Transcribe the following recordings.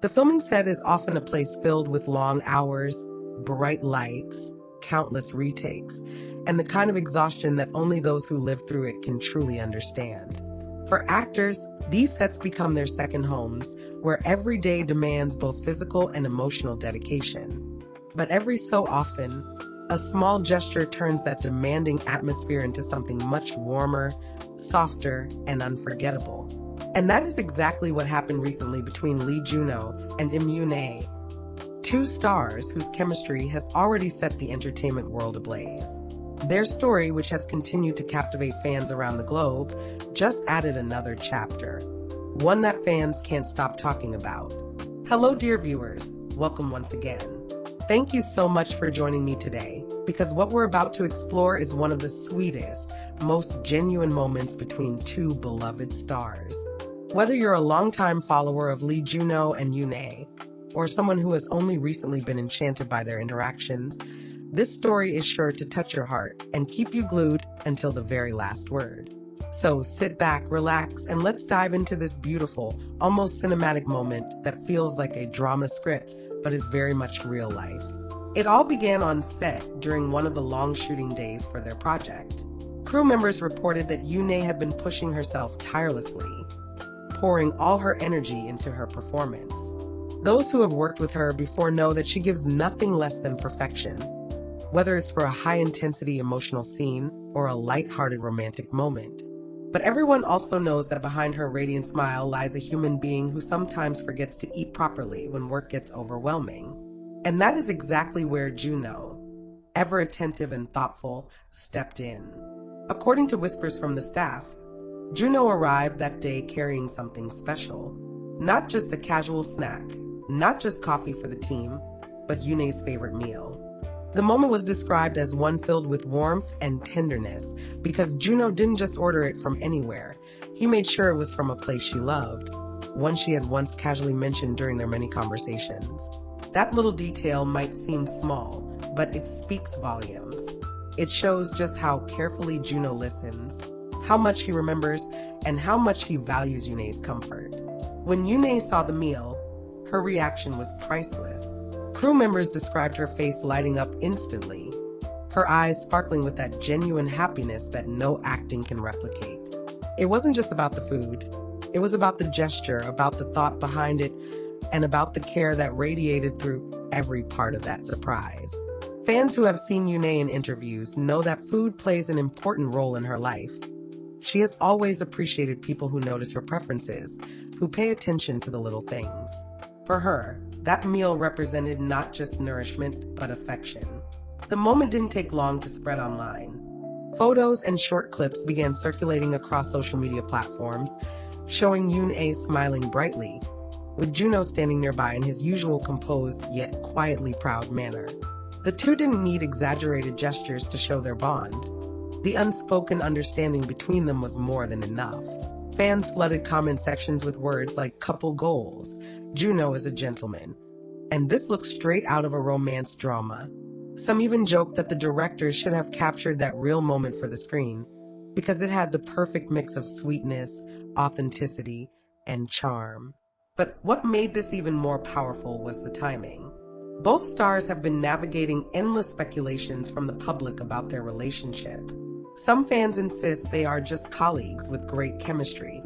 The filming set is often a place filled with long hours, bright lights, countless retakes, and the kind of exhaustion that only those who live through it can truly understand. For actors, these sets become their second homes, where every day demands both physical and emotional dedication. But every so often, a small gesture turns that demanding atmosphere into something much warmer, softer, and unforgettable. And that is exactly what happened recently between Junho and Im YoonA, two stars whose chemistry has already set the entertainment world ablaze. Their story, which has continued to captivate fans around the globe, just added another chapter, one that fans can't stop talking about. Hello, dear viewers. Welcome once again. Thank you so much for joining me today, because what we're about to explore is one of the sweetest, most genuine moments between two beloved stars. Whether you're a longtime follower of Junho and YoonA, or someone who has only recently been enchanted by their interactions, this story is sure to touch your heart and keep you glued until the very last word. So sit back, relax, and let's dive into this beautiful, almost cinematic moment that feels like a drama script, but is very much real life. It all began on set during one of the long shooting days for their project. Crew members reported that YoonA had been pushing herself tirelessly, pouring all her energy into her performance. Those who have worked with her before know that she gives nothing less than perfection, whether it's for a high-intensity emotional scene or a light-hearted romantic moment. But everyone also knows that behind her radiant smile lies a human being who sometimes forgets to eat properly when work gets overwhelming. And that is exactly where Junho, ever attentive and thoughtful, stepped in. According to whispers from the staff, Junho arrived that day carrying something special. Not just a casual snack, not just coffee for the team, but YoonA's favorite meal. The moment was described as one filled with warmth and tenderness because Junho didn't just order it from anywhere. He made sure it was from a place she loved, one she had once casually mentioned during their many conversations. That little detail might seem small, but it speaks volumes. It shows just how carefully Junho listens, how much he remembers, and how much he values YoonA's comfort. When YoonA saw the meal, her reaction was priceless. Crew members described her face lighting up instantly, her eyes sparkling with that genuine happiness that no acting can replicate. It wasn't just about the food. It was about the gesture, about the thought behind it, and about the care that radiated through every part of that surprise. Fans who have seen YoonA in interviews know that food plays an important role in her life. She has always appreciated people who notice her preferences, who pay attention to the little things. For her, that meal represented not just nourishment, but affection. The moment didn't take long to spread online. Photos and short clips began circulating across social media platforms, showing YoonA smiling brightly, with Junho standing nearby in his usual composed yet quietly proud manner. The two didn't need exaggerated gestures to show their bond. The unspoken understanding between them was more than enough. Fans flooded comment sections with words like couple goals, Junho is a gentleman, and this looks straight out of a romance drama. Some even joked that the directors should have captured that real moment for the screen, because it had the perfect mix of sweetness, authenticity, and charm. But what made this even more powerful was the timing. Both stars have been navigating endless speculations from the public about their relationship. Some fans insist they are just colleagues with great chemistry,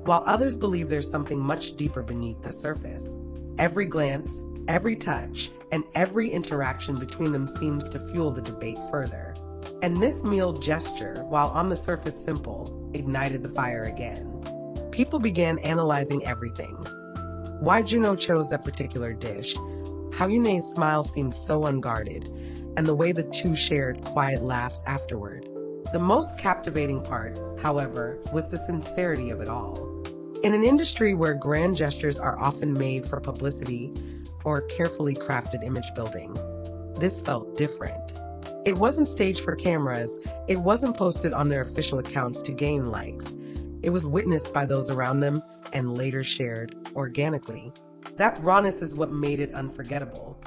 while others believe there's something much deeper beneath the surface. Every glance, every touch, and every interaction between them seems to fuel the debate further. And this meal gesture, while on the surface simple, ignited the fire again. People began analyzing everything. Why Junho chose that particular dish, how YoonA's smile seemed so unguarded, and the way the two shared quiet laughs afterward. The most captivating part, however, was the sincerity of it all. In an industry where grand gestures are often made for publicity or carefully crafted image building, this felt different. It wasn't staged for cameras, it wasn't posted on their official accounts to gain likes. It was witnessed by those around them and later shared organically. That rawness is what made it unforgettable.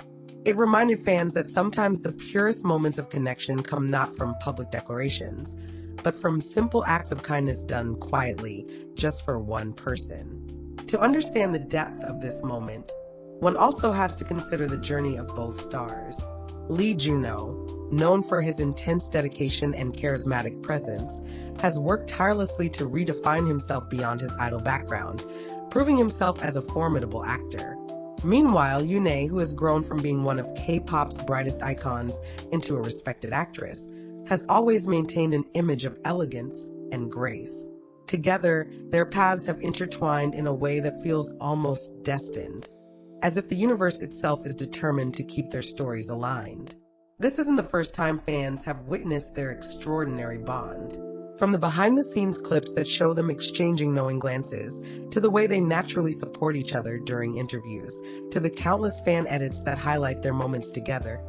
It reminded fans that sometimes the purest moments of connection come not from public declarations, but from simple acts of kindness done quietly, just for one person. To understand the depth of this moment, One also has to consider the journey of both stars. Junho, known for his intense dedication and charismatic presence, has worked tirelessly to redefine himself beyond his idol background, proving himself as a formidable actor. Meanwhile, YoonA, who has grown from being one of K-pop's brightest icons into a respected actress, has always maintained an image of elegance and grace. Together, their paths have intertwined in a way that feels almost destined, as if the universe itself is determined to keep their stories aligned. This isn't the first time fans have witnessed their extraordinary bond. From the behind-the-scenes clips that show them exchanging knowing glances, to the way they naturally support each other during interviews, to the countless fan edits that highlight their moments together,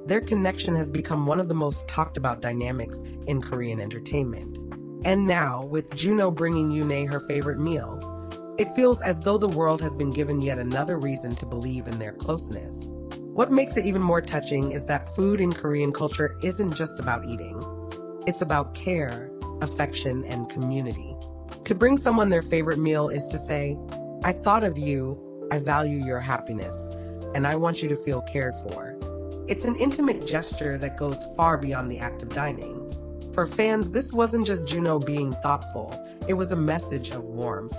their connection has become one of the most talked about dynamics in Korean entertainment. And now, with Junho bringing YoonA her favorite meal, it feels as though the world has been given yet another reason to believe in their closeness. What makes it even more touching is that food in Korean culture isn't just about eating. It's about care, affection, and community. To bring someone their favorite meal is to say, "I thought of you, I value your happiness, and I want you to feel cared for." It's an intimate gesture that goes far beyond the act of dining. For fans, this wasn't just Junho being thoughtful, it was a message of warmth,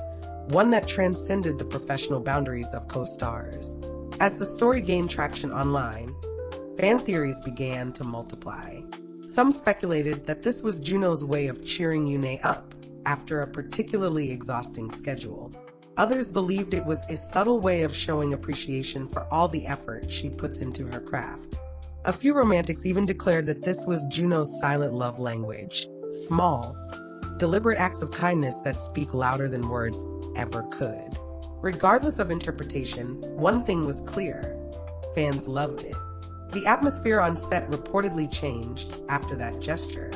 one that transcended the professional boundaries of co-stars. As the story gained traction online, fan theories began to multiply. Some speculated that this was Junho's way of cheering YoonA up after a particularly exhausting schedule. Others believed it was a subtle way of showing appreciation for all the effort she puts into her craft. A few romantics even declared that this was Junho's silent love language, small, deliberate acts of kindness that speak louder than words ever could. Regardless of interpretation, one thing was clear: fans loved it. The atmosphere on set reportedly changed after that gesture.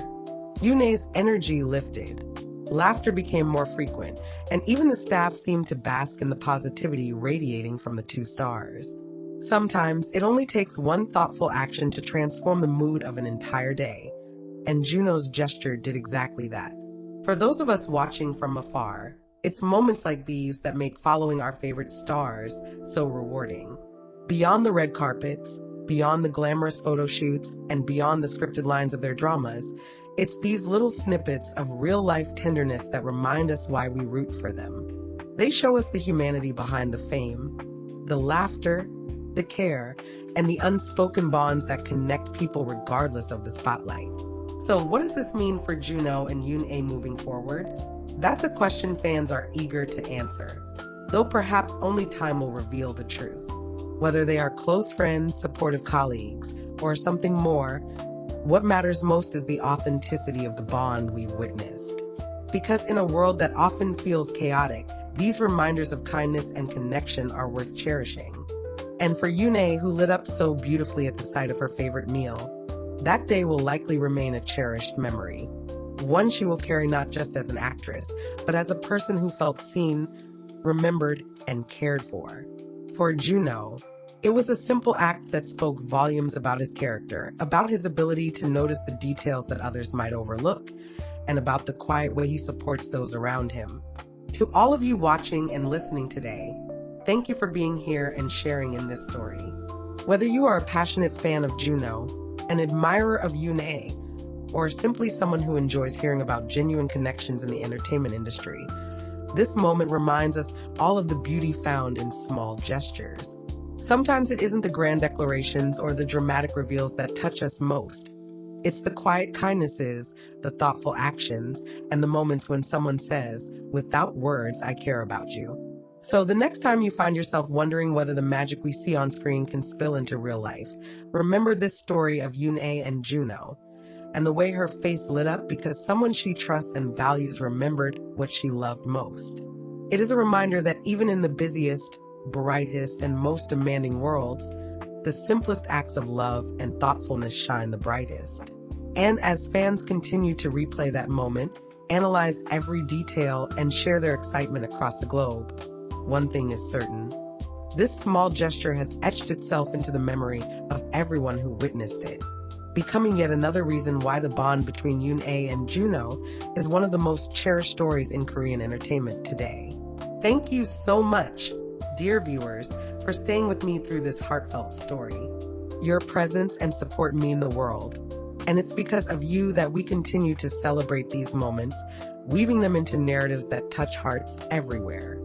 YoonA's energy lifted, laughter became more frequent, and even the staff seemed to bask in the positivity radiating from the two stars. Sometimes it only takes one thoughtful action to transform the mood of an entire day, and Junho's gesture did exactly that. For those of us watching from afar, it's moments like these that make following our favorite stars so rewarding. Beyond the red carpets, beyond the glamorous photo shoots, and beyond the scripted lines of their dramas, it's these little snippets of real-life tenderness that remind us why we root for them. They show us the humanity behind the fame, the laughter, the care, and the unspoken bonds that connect people regardless of the spotlight. So what does this mean for Junho and YoonA moving forward? That's a question fans are eager to answer, though perhaps only time will reveal the truth. Whether they are close friends, supportive colleagues, or something more, what matters most is the authenticity of the bond we've witnessed. Because in a world that often feels chaotic, these reminders of kindness and connection are worth cherishing. And for YoonA, who lit up so beautifully at the sight of her favorite meal, that day will likely remain a cherished memory. One she will carry not just as an actress, but as a person who felt seen, remembered, and cared for. For Junho, it was a simple act that spoke volumes about his character, about his ability to notice the details that others might overlook, and about the quiet way he supports those around him. To all of you watching and listening today, thank you for being here and sharing in this story. Whether you are a passionate fan of Junho, an admirer of YoonA, or simply someone who enjoys hearing about genuine connections in the entertainment industry, this moment reminds us all of the beauty found in small gestures. Sometimes it isn't the grand declarations or the dramatic reveals that touch us most. It's the quiet kindnesses, the thoughtful actions, and the moments when someone says, "Without words, I care about you." So the next time you find yourself wondering whether the magic we see on screen can spill into real life, remember this story of YoonA and Junho, and the way her face lit up because someone she trusts and values remembered what she loved most. It is a reminder that even in the busiest, brightest, and most demanding worlds, the simplest acts of love and thoughtfulness shine the brightest. And as fans continue to replay that moment, analyze every detail, and share their excitement across the globe, one thing is certain: this small gesture has etched itself into the memory of everyone who witnessed it, becoming yet another reason why the bond between YoonA and Junho is one of the most cherished stories in Korean entertainment today. Thank you so much, dear viewers, for staying with me through this heartfelt story. Your presence and support mean the world, and it's because of you that we continue to celebrate these moments, weaving them into narratives that touch hearts everywhere.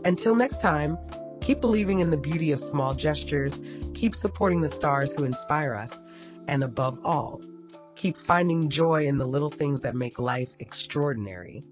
Until next time, keep believing in the beauty of small gestures, keep supporting the stars who inspire us, and above all, keep finding joy in the little things that make life extraordinary.